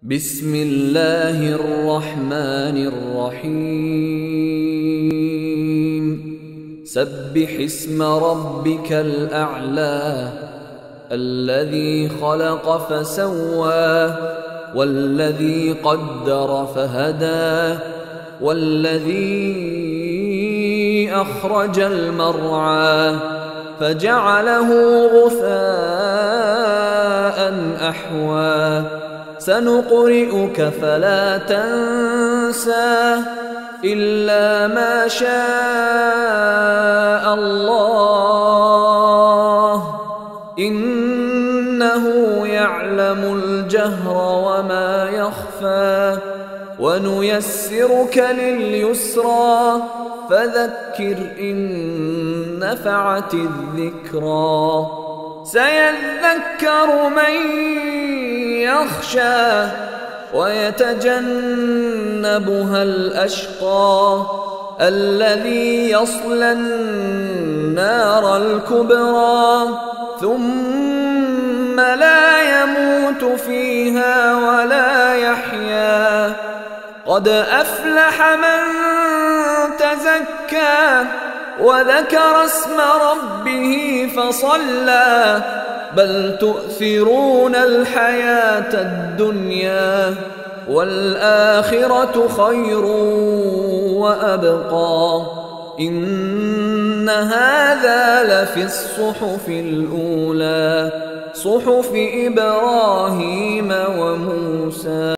بسم الله الرحمن الرحيم سبح اسم ربك الأعلى الذي خلق فسوى والذي قدر فهدى والذي أخرج المرعى فجعله غثاء أحوى سنقرئك فلا تنسى إلا ما شاء الله إنه يعلم الجهر وما يخفى ونيسرك لليسرى فذكر إن نفعت الذكرى سيذكر من يخشى ويتجنبها الأشقى الذي يصلى النار الكبرى ثم لا يموت فيها ولا يحيا قد أفلح من تزكى وذكر اسم ربه فصلى بل تؤثرون الحياة الدنيا والآخرة خير وأبقى إن هذا لفي الصحف الأولى صحف إبراهيم وموسى.